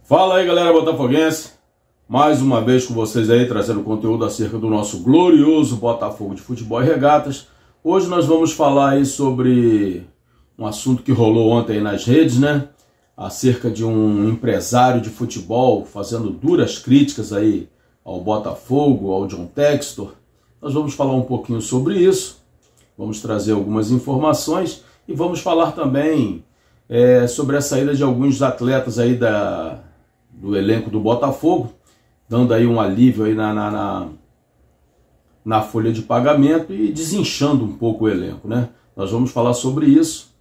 Fala aí, galera botafoguense, mais uma vez com vocês aí, trazendo conteúdo acerca do nosso glorioso Botafogo de Futebol e Regatas. Hoje nós vamos falar aí sobre um assunto que rolou ontem aí nas redes, né? Acerca de um empresário de futebol fazendo duras críticas aí ao Botafogo, ao John Textor. Nós vamos falar um pouquinho sobre isso, vamos trazer algumas informações e vamos falar também sobre a saída de alguns atletas aí do elenco do Botafogo, dando aí um alívio aí na folha de pagamento e desinchando um pouco o elenco, né? Nós vamos falar sobre isso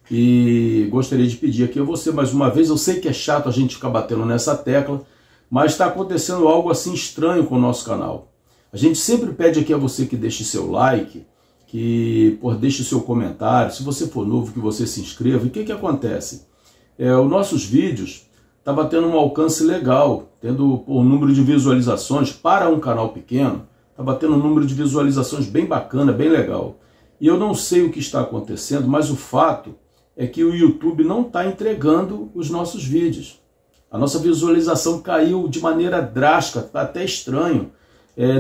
e gostaria de pedir aqui a você mais uma vez, eu sei que é chato a gente ficar batendo nessa tecla, mas está acontecendo algo assim estranho com o nosso canal. A gente sempre pede aqui a você que deixe seu like, que deixe seu comentário, se você for novo que você se inscreva. E o que acontece? Os nossos vídeos tá batendo um alcance legal, tendo um número de visualizações para um canal pequeno, tá batendo um número de visualizações bem bacana, bem legal. E eu não sei o que está acontecendo, mas o fato é que o YouTube não está entregando os nossos vídeos. A nossa visualização caiu de maneira drástica, tá até estranho.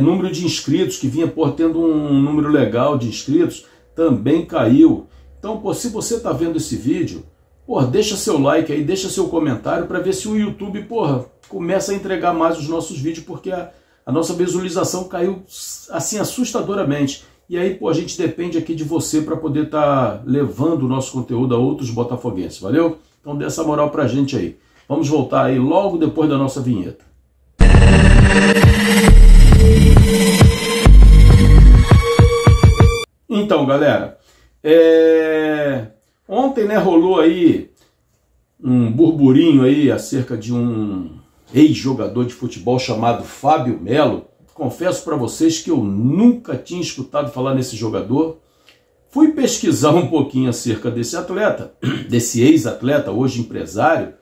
Número de inscritos, que vinha tendo um número legal de inscritos, também caiu. Então, se você está vendo esse vídeo, deixa seu like aí, deixa seu comentário para ver se o YouTube, começa a entregar mais os nossos vídeos, porque a nossa visualização caiu assim assustadoramente. E aí, a gente depende aqui de você para poder estar levando o nosso conteúdo a outros botafoguenses, valeu? Então dê essa moral pra gente aí. Vamos voltar aí logo depois da nossa vinheta. Então, galera, ontem, né, rolou aí um burburinho aí acerca de um ex-jogador de futebol chamado Fábio Melo. Confesso para vocês que eu nunca tinha escutado falar nesse jogador. Fui pesquisar um pouquinho acerca desse atleta, desse ex-atleta, hoje empresário.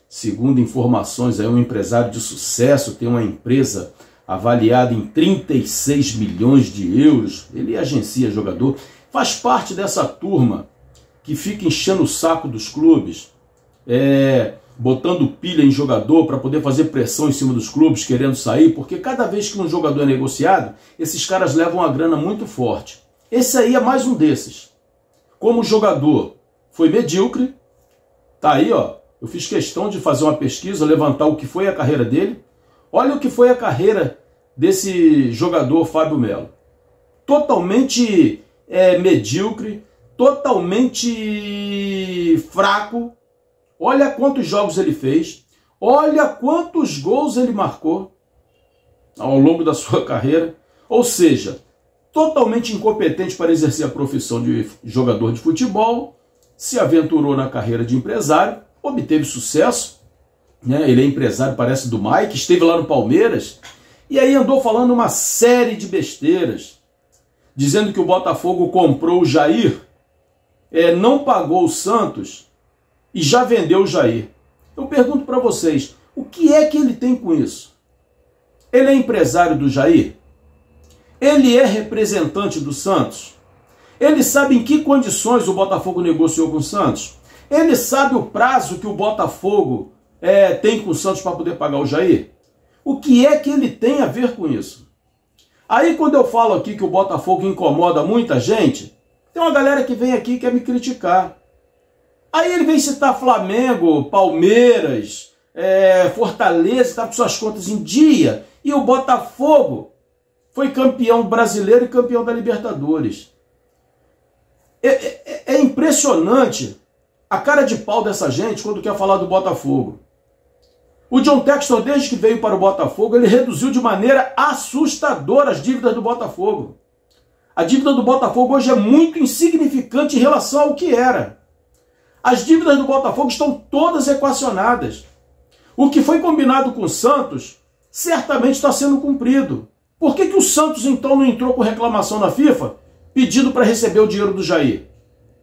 Segundo informações, é um empresário de sucesso, tem uma empresa avaliada em 36 milhões de euros. Ele agencia jogador, faz parte dessa turma que fica enchendo o saco dos clubes, botando pilha em jogador para poder fazer pressão em cima dos clubes, querendo sair, porque cada vez que um jogador é negociado, esses caras levam uma grana muito forte. Esse aí é mais um desses. Como jogador foi medíocre, tá aí, ó. Eu fiz questão de fazer uma pesquisa, levantar o que foi a carreira dele. Olha o que foi a carreira desse jogador Fábio Melo. Totalmente medíocre, totalmente fraco. Olha quantos jogos ele fez, olha quantos gols ele marcou ao longo da sua carreira. Ou seja, totalmente incompetente para exercer a profissão de jogador de futebol, se aventurou na carreira de empresário, obteve sucesso, né? Ele é empresário, parece do Mike, esteve lá no Palmeiras, e aí andou falando uma série de besteiras, dizendo que o Botafogo comprou o Jair, não pagou o Santos, e já vendeu o Jair. Eu pergunto para vocês, o que é que ele tem com isso? Ele é empresário do Jair? Ele é representante do Santos? Ele sabe em que condições o Botafogo negociou com o Santos? Ele sabe o prazo que o Botafogo tem com o Santos para poder pagar o Jair? O que é que ele tem a ver com isso? Aí quando eu falo aqui que o Botafogo incomoda muita gente, tem uma galera que vem aqui e quer me criticar. Aí ele vem citar Flamengo, Palmeiras, Fortaleza, está com suas contas em dia. E o Botafogo foi campeão brasileiro e campeão da Libertadores. É impressionante a cara de pau dessa gente quando quer falar do Botafogo. O John Textor, desde que veio para o Botafogo, ele reduziu de maneira assustadora as dívidas do Botafogo. A dívida do Botafogo hoje é muito insignificante em relação ao que era. As dívidas do Botafogo estão todas equacionadas. O que foi combinado com o Santos certamente está sendo cumprido. Por que o Santos então não entrou com reclamação na FIFA pedindo para receber o dinheiro do Jair?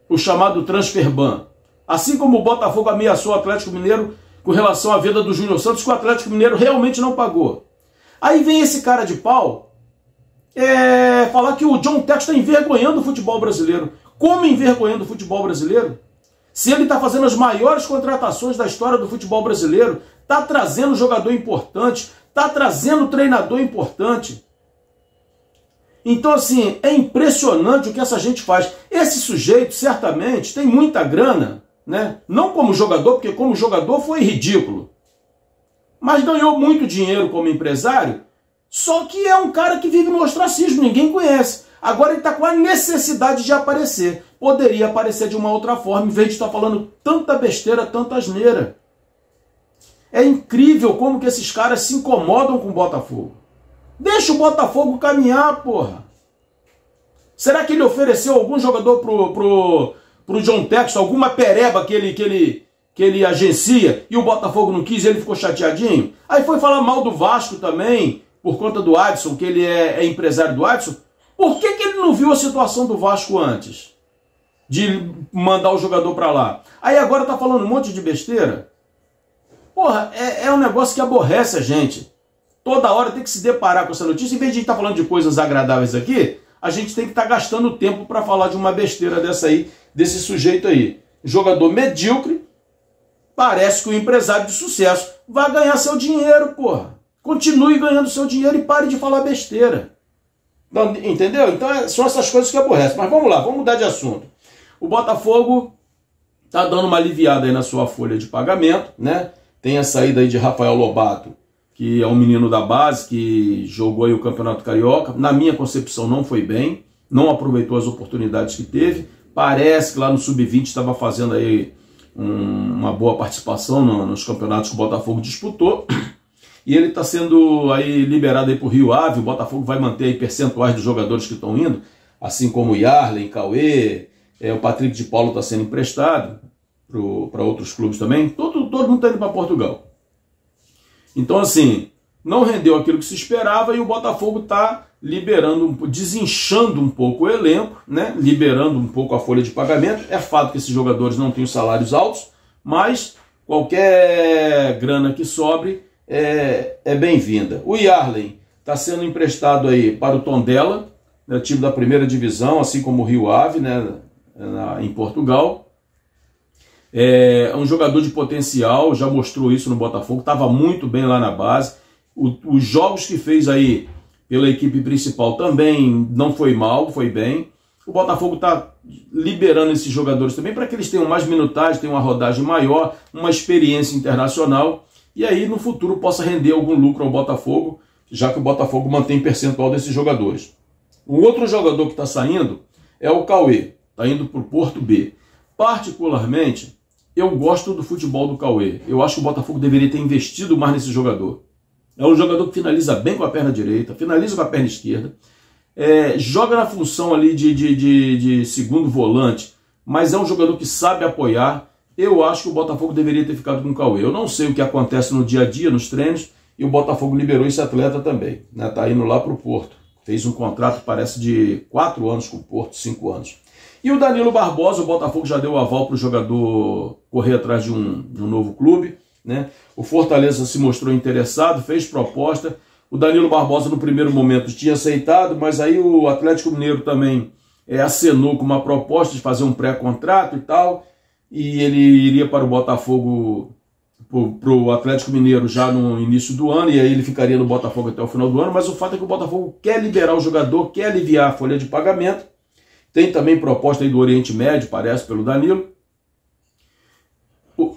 O chamado transfer ban. Assim como o Botafogo ameaçou o Atlético Mineiro com relação à venda do Júnior Santos, que o Atlético Mineiro realmente não pagou. Aí vem esse cara de pau falar que o John Textor está envergonhando o futebol brasileiro. Como envergonhando o futebol brasileiro? Se ele está fazendo as maiores contratações da história do futebol brasileiro, está trazendo jogador importante, está trazendo treinador importante. Então, assim, é impressionante o que essa gente faz. Esse sujeito, certamente, tem muita grana, né? Não como jogador, porque como jogador foi ridículo. Mas ganhou muito dinheiro como empresário, só que é um cara que vive no ostracismo, ninguém conhece. Agora ele está com a necessidade de aparecer. Poderia aparecer de uma outra forma, em vez de estar falando tanta besteira, tanta asneira. É incrível como que esses caras se incomodam com o Botafogo. Deixa o Botafogo caminhar, porra. Será que ele ofereceu algum jogador pro John Textor, alguma pereba que ele agencia e o Botafogo não quis e ele ficou chateadinho? Aí foi falar mal do Vasco também, por conta do Adson, que ele é empresário do Adson. Por que ele não viu a situação do Vasco antes de mandar o jogador para lá? Aí agora tá falando um monte de besteira? Porra, é um negócio que aborrece a gente. Toda hora tem que se deparar com essa notícia. Em vez de estar falando de coisas agradáveis aqui, a gente tem que estar gastando tempo para falar de uma besteira dessa aí, desse sujeito aí. Jogador medíocre, parece que o empresário de sucesso vai ganhar seu dinheiro, porra. Continue ganhando seu dinheiro e pare de falar besteira. Então, entendeu? Então são essas coisas que aborrecem. Mas vamos lá, vamos mudar de assunto. O Botafogo está dando uma aliviada aí na sua folha de pagamento, né? Tem a saída aí de Rafael Lobato, que é um menino da base, que jogou aí o Campeonato Carioca. Na minha concepção não foi bem, não aproveitou as oportunidades que teve. Parece que lá no Sub-20 estava fazendo aí uma boa participação nos campeonatos que o Botafogo disputou. E ele está sendo aí liberado aí para o Rio Ave. O Botafogo vai manter aí percentuais dos jogadores que estão indo, assim como o Yarley, Cauê, o Patrick de Paulo está sendo emprestado para outros clubes também. Todo mundo está indo para Portugal. Então, assim, não rendeu aquilo que se esperava e o Botafogo está liberando, desinchando um pouco o elenco, né? Liberando um pouco a folha de pagamento. É fato que esses jogadores não têm os salários altos, mas qualquer grana que sobre é bem-vinda. O Yarley está sendo emprestado aí para o Tondela, né, time da primeira divisão, assim como o Rio Ave, né, em Portugal. É um jogador de potencial, já mostrou isso no Botafogo, estava muito bem lá na base. Os jogos que fez aí pela equipe principal também não foi mal, foi bem. O Botafogo está liberando esses jogadores também para que eles tenham mais minutagem, tenham uma rodagem maior, uma experiência internacional e aí no futuro possa render algum lucro ao Botafogo, já que o Botafogo mantém percentual desses jogadores. O outro jogador que está saindo é o Cauê, está indo para o Porto B. Particularmente, eu gosto do futebol do Cauê. Eu acho que o Botafogo deveria ter investido mais nesse jogador. É um jogador que finaliza bem com a perna direita, finaliza com a perna esquerda, joga na função ali de segundo volante, mas é um jogador que sabe apoiar. Eu acho que o Botafogo deveria ter ficado com o Cauê. Eu não sei o que acontece no dia a dia, nos treinos, e o Botafogo liberou esse atleta também. Está indo lá para o Porto. Fez um contrato, parece, de 4 anos com o Porto, 5 anos. E o Danilo Barbosa, o Botafogo já deu o aval para o jogador correr atrás de um novo clube, né? O Fortaleza se mostrou interessado, fez proposta. O Danilo Barbosa, no primeiro momento, tinha aceitado, mas aí o Atlético Mineiro também acenou com uma proposta de fazer um pré-contrato e tal, e ele iria para o Botafogo, para o Atlético Mineiro já no início do ano, e aí ele ficaria no Botafogo até o final do ano, mas o fato é que o Botafogo quer liberar o jogador, quer aliviar a folha de pagamento. Tem também proposta aí do Oriente Médio, parece, pelo Danilo.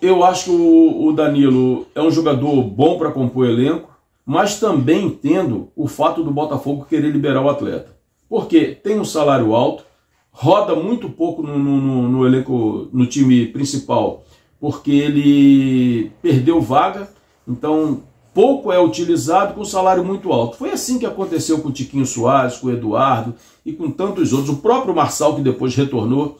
Eu acho que o Danilo é um jogador bom para compor elenco, mas também entendo o fato do Botafogo querer liberar o atleta. Porque tem um salário alto, roda muito pouco no elenco, no time principal, porque ele perdeu vaga, então pouco é utilizado com salário muito alto. Foi assim que aconteceu com o Tiquinho Soares, com o Eduardo e com tantos outros. O próprio Marçal, que depois retornou,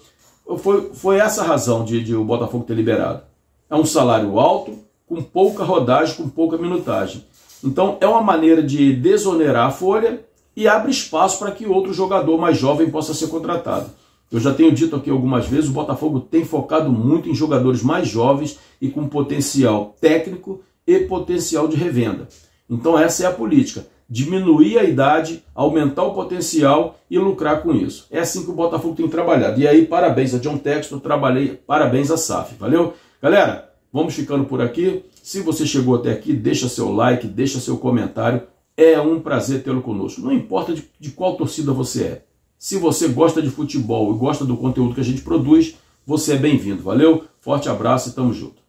foi essa a razão de o Botafogo ter liberado. É um salário alto, com pouca rodagem, com pouca minutagem. Então é uma maneira de desonerar a folha e abre espaço para que outro jogador mais jovem possa ser contratado. Eu já tenho dito aqui algumas vezes, o Botafogo tem focado muito em jogadores mais jovens e com potencial técnico e potencial de revenda. Então essa é a política, diminuir a idade, aumentar o potencial e lucrar com isso. É assim que o Botafogo tem trabalhado. E aí parabéns a John Textor, parabéns a SAF, valeu? Galera, vamos ficando por aqui. Se você chegou até aqui, deixa seu like, deixa seu comentário. É um prazer tê-lo conosco. Não importa de qual torcida você é. Se você gosta de futebol e gosta do conteúdo que a gente produz, você é bem-vindo. Valeu? Forte abraço e tamo junto.